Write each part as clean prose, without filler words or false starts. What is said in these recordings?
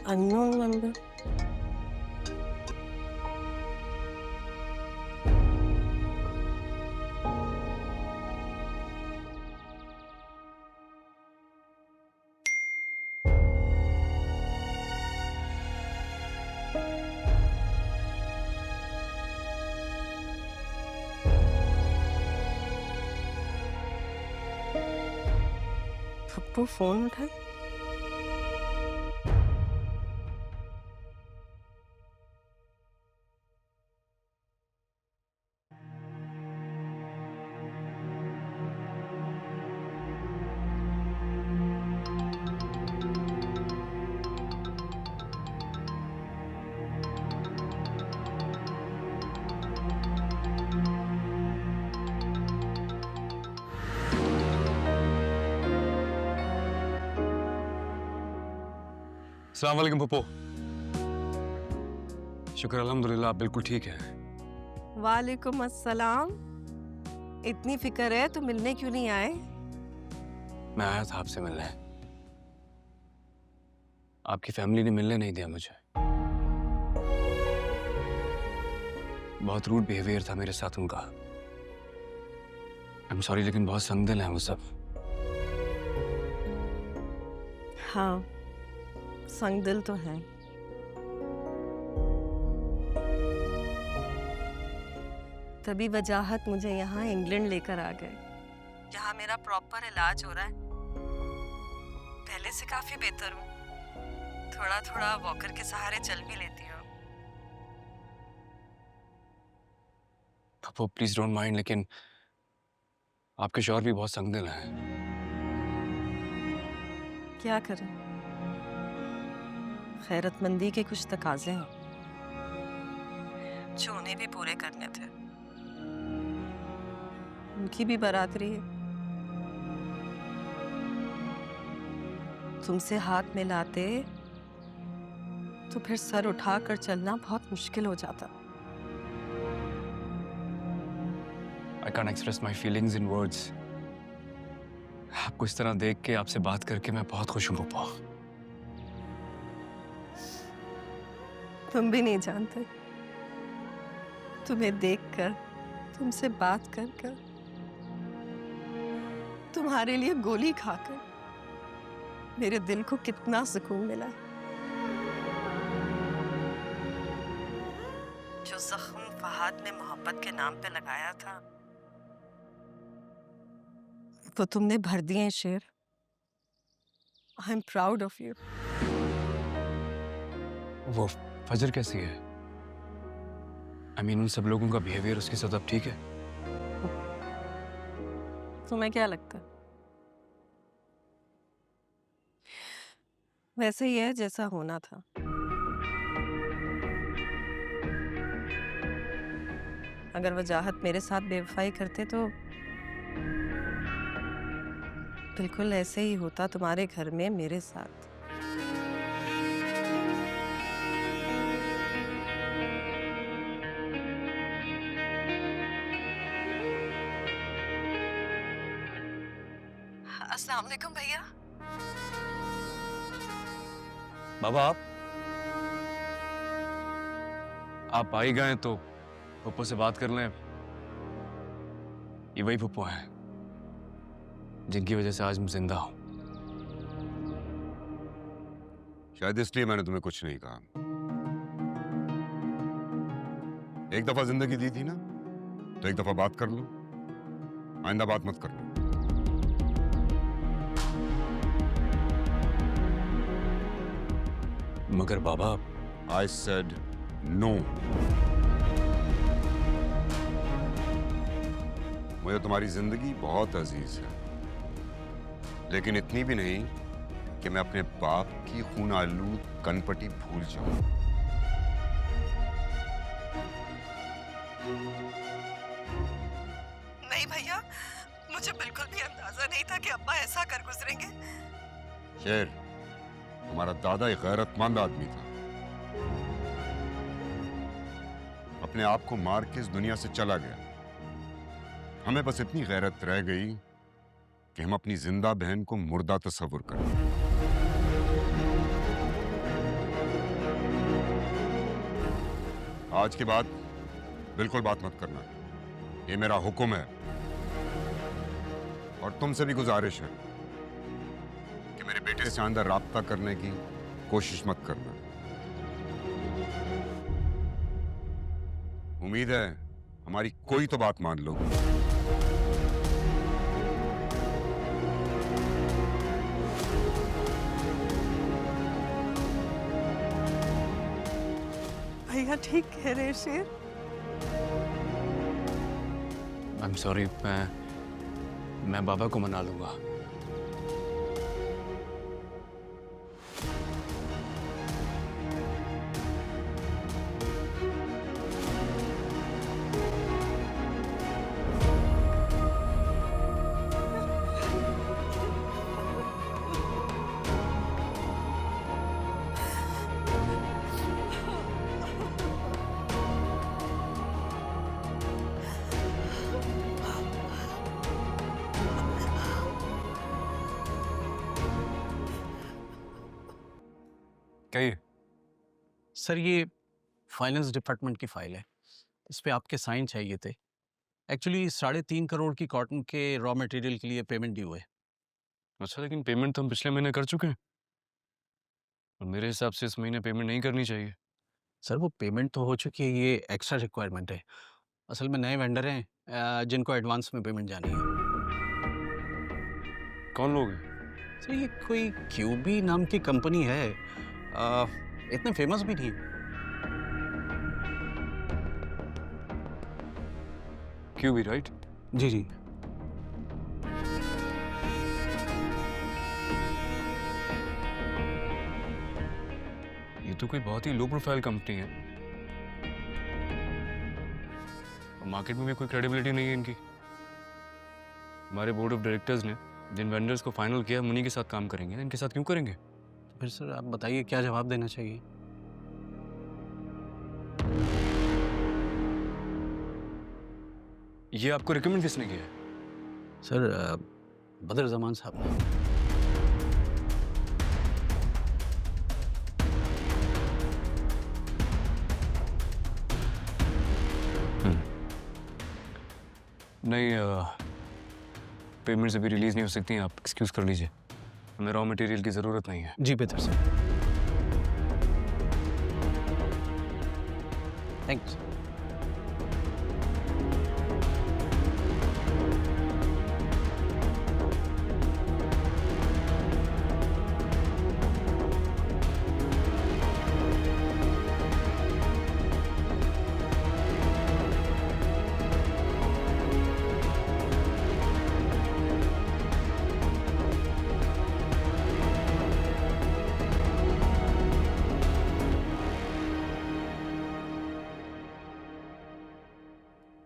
Unknown number. Pappu phone उठाए। अस्सलाम वालेकुम पप्पू। शुक्र अल्हम्दुलिल्लाह आप बिल्कुल ठीक है। वालेकुम अस्सलाम। इतनी फिक्र है तो मिलने क्यों नहीं आए? मैं आया था आपसे मिलने, आपकी फैमिली ने मिलने नहीं दिया मुझे। बहुत रूड बिहेवियर था मेरे साथ उनका। आई एम सॉरी, लेकिन बहुत संगदिल हैं वो सब। हाँ, संगदिल तो है। तभी वजाहत मुझे यहाँ इंग्लैंड लेकर आ गए। यहाँ मेरा प्रॉपर इलाज हो रहा है। पहले से काफी बेहतर हूँ। थोड़ा थोड़ा वॉकर के सहारे चल भी लेती हूँ। पप्पू प्लीज डोंट माइंड, लेकिन आपके शौहर भी बहुत संगदिल हैं। क्या करें, खैरतमंदी के कुछ तकाजे हैं जो उन्हें भी पूरे करने थे। उनकी भी बरादरी है। तुमसे हाथ मिलाते तो फिर सर उठाकर चलना बहुत मुश्किल हो जाता। I can express my feelings in words. आपको इस तरह देख के, आपसे बात करके मैं बहुत खुश हूँ पप्पू। तुम भी नहीं जानते, तुम्हें देखकर, तुमसे बात कर कर, तुम्हारे लिए गोली खाकर मेरे दिल को कितना सुकून मिला। जो जख्म फहाद ने मोहब्बत के नाम पे लगाया था वो तुमने भर दिए शेर। I am proud of you. वो फजर कैसी है? आई मीन उन सब लोगों का बिहेवियर उसके साथ अब ठीक है? तुम्हें क्या लगता है? वैसे ही है जैसा होना था। अगर वजाहत मेरे साथ बेवफाई करते तो बिल्कुल ऐसे ही होता तुम्हारे घर में मेरे साथ। अस्सलाम वालेकुम भैया। बाबा आप आ ही गए तो पप्पू से बात कर लें। ये वही पप्पू हैं जिनकी वजह से आज मैं जिंदा हूं। शायद इसलिए मैंने तुम्हें कुछ नहीं कहा। एक दफा जिंदगी दी थी ना, तो एक दफा बात कर लो। आइंदा बात मत कर लो। मगर बाबा I said no. मुझे तुम्हारी जिंदगी बहुत अजीज है, लेकिन इतनी भी नहीं कि मैं अपने बाप की खून आलूद कनपटी भूल जाऊं। नहीं भैया, मुझे बिल्कुल भी अंदाजा नहीं था कि अब्बा ऐसा कर गुजरेंगे। शेर, तुम्हारा दादा एक गैरतमंद आदमी था। अपने आप को मार के इस दुनिया से चला गया। हमें बस इतनी गैरत रह गई कि हम अपनी जिंदा बहन को मुर्दा तस्वुर करें। आज के बाद बिल्कुल बात मत करना, ये मेरा हुक्म है। और तुमसे भी गुजारिश है कि मेरे बेटे से अंदर राब्ता करने की कोशिश मत करना। उम्मीद है हमारी कोई तो बात मान लो। भैया ठीक कह रहे शेर। आई एम सॉरी, मैं बाबा को मना लूंगा। क्या ये? सर ये फाइनेंस डिपार्टमेंट की फाइल है, इस पे आपके साइन चाहिए थे। एक्चुअली 3.5 करोड़ की कॉटन के रॉ मटेरियल के लिए पेमेंट ड्यू है। अच्छा, लेकिन पेमेंट तो हम पिछले महीने कर चुके हैं और मेरे हिसाब से इस महीने पेमेंट नहीं करनी चाहिए। सर वो पेमेंट तो हो चुकी है, ये एक्स्ट्रा रिक्वायरमेंट है। असल में नए वेंडर हैं जिनको एडवांस में पेमेंट जानी है। कौन लोग हैं? सर ये कोई क्यूबी नाम की कंपनी है, इतने फेमस भी नहीं। क्यों भी, राइट? जी जी। ये तो कोई बहुत ही लो प्रोफाइल कंपनी है, मार्केट में भी कोई क्रेडिबिलिटी नहीं है इनकी। हमारे बोर्ड ऑफ डायरेक्टर्स ने जिन वेंडर्स को फाइनल किया हम उन्हीं के साथ काम करेंगे, इनके साथ क्यों करेंगे? फिर सर आप बताइए क्या जवाब देना चाहिए। ये आपको रिकमेंड किसने किया है? सर बदर जमान साहब ने। नहीं, पेमेंट्स अभी रिलीज नहीं हो सकती हैं, आप एक्सक्यूज कर लीजिए, हमें रॉ मटेरियल की ज़रूरत नहीं है। जी बेहतर सर, थैंक्स।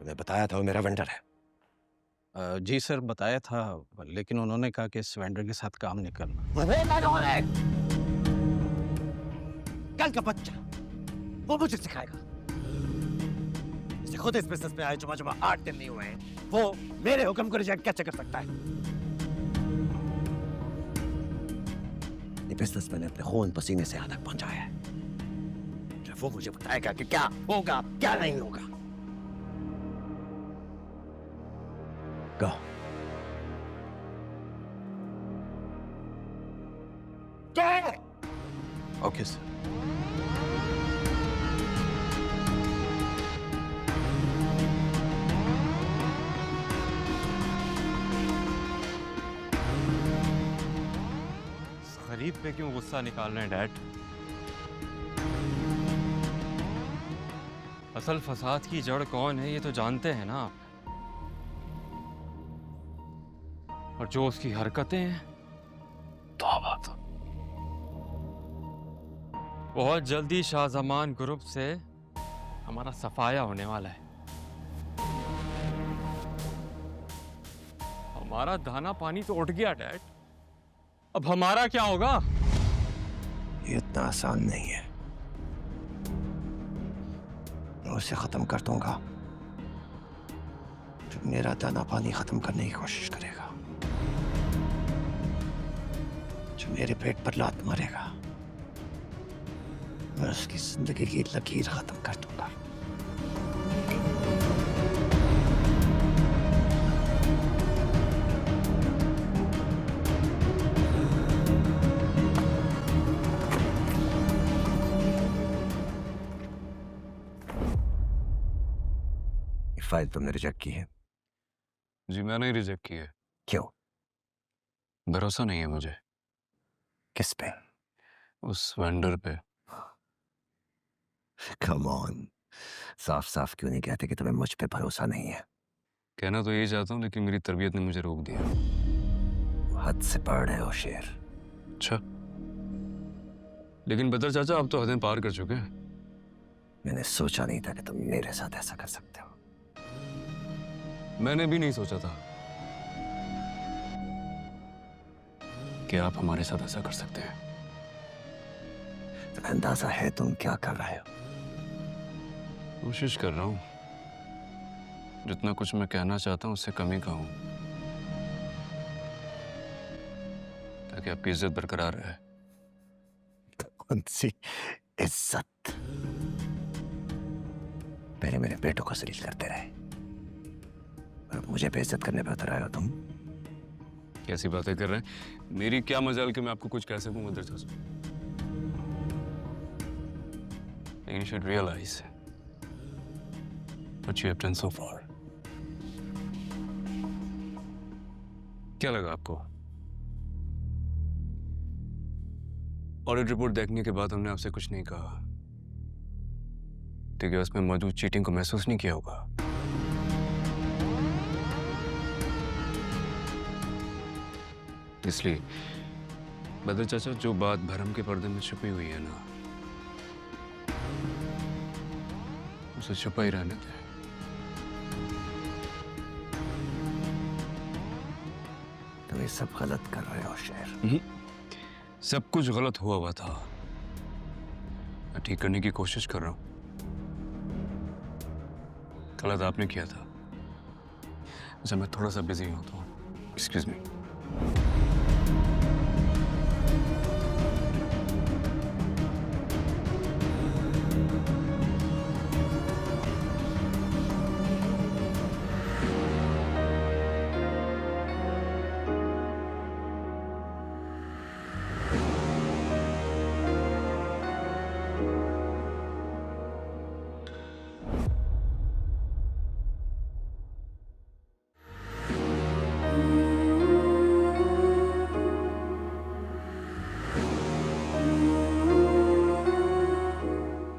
मैंने बताया था वो मेरा वेंडर है। जी सर बताया था, लेकिन उन्होंने कहा कि इस वेंडर के साथ काम नहीं करना। कल का बच्चा वो मुझे सिखाएगा। इसे खुद इस बिजनेस में आए जुमा जुमा 8 दिन नहीं हुए हैं, वो मेरे हुक्म को रिजेक्ट कैसे कर सकता है? ये बिजनेस मैंने अपने खून पसीने से यहाँ तक पहुंचाया है। जब वो मुझे बताएगा कि क्या होगा क्या नहीं होगा। Go. Go! Okay sir. गरीब पे क्यों गुस्सा निकाल रहे हैं डैड? असल फसाद की जड़ कौन है ये तो जानते हैं ना आप, और जो उसकी हरकतें हैं तौबा तो। बहुत जल्दी शाहजमान ग्रुप से हमारा सफाया होने वाला है। हमारा दाना पानी तो उठ गया डैड, अब हमारा क्या होगा? ये इतना आसान नहीं है। मैं उसे खत्म कर दूंगा जो मेरा दाना पानी खत्म करने की कोशिश करेगा, जो मेरे पेट पर लात मारेगा। मैं उसकी जिंदगी की लकीर खत्म कर दूंगा। फाइल तुमने रिजेक्ट की है? जी मैंने ही रिजेक्ट की है। क्यों? भरोसा नहीं है मुझे किस पे? उस वेंडर पे। कम ऑन, साफ साफ क्यों नहीं कहते कि तुम्हें मुझ पे भरोसा नहीं है? कहना तो यही चाहता हूँ लेकिन मेरी तरबियत ने मुझे रोक दिया। हद से बढ़ रहे हो शेर। अच्छा, लेकिन बदर चाचा आप तो हदें पार कर चुके हैं। मैंने सोचा नहीं था कि तुम मेरे साथ ऐसा कर सकते हो। मैंने भी नहीं सोचा था कि आप हमारे साथ ऐसा कर सकते हैं। तुम्हें अंदाजा है तुम क्या कर रहे हो? कोशिश कर रहा हूँ, जितना कुछ मैं कहना चाहता हूँ उससे कम ही कहूँ, ताकि आपकी इज्जत बरकरार रहे। कौन सी इज्जत? पहले मेरे बेटों को जलील करते रहे और अब मुझे बेइज्जत करने पर उतर आए हो तुम। कैसी बातें कर रहे हैं? मेरी क्या मजाल कि मैं आपको कुछ कह सकूं मदर चाचा। You should realize what you have done so far. क्या लगा आपको? ऑडिट रिपोर्ट देखने के बाद हमने आपसे कुछ नहीं कहा, ठीक है? उसमें मौजूद चीटिंग को महसूस नहीं किया होगा। इसलिए बदर चाचा, जो बात भरम के पर्दे में छुपी हुई है ना, उसे छुपा ही रहने दे। तुम ये सब गलत कर रहे हो शेर। सब कुछ गलत हुआ था, मैं ठीक करने की कोशिश कर रहा हूं। गलत आपने किया था। अच्छा, मैं थोड़ा सा बिजी होता हूँ, एक्सक्यूज मी।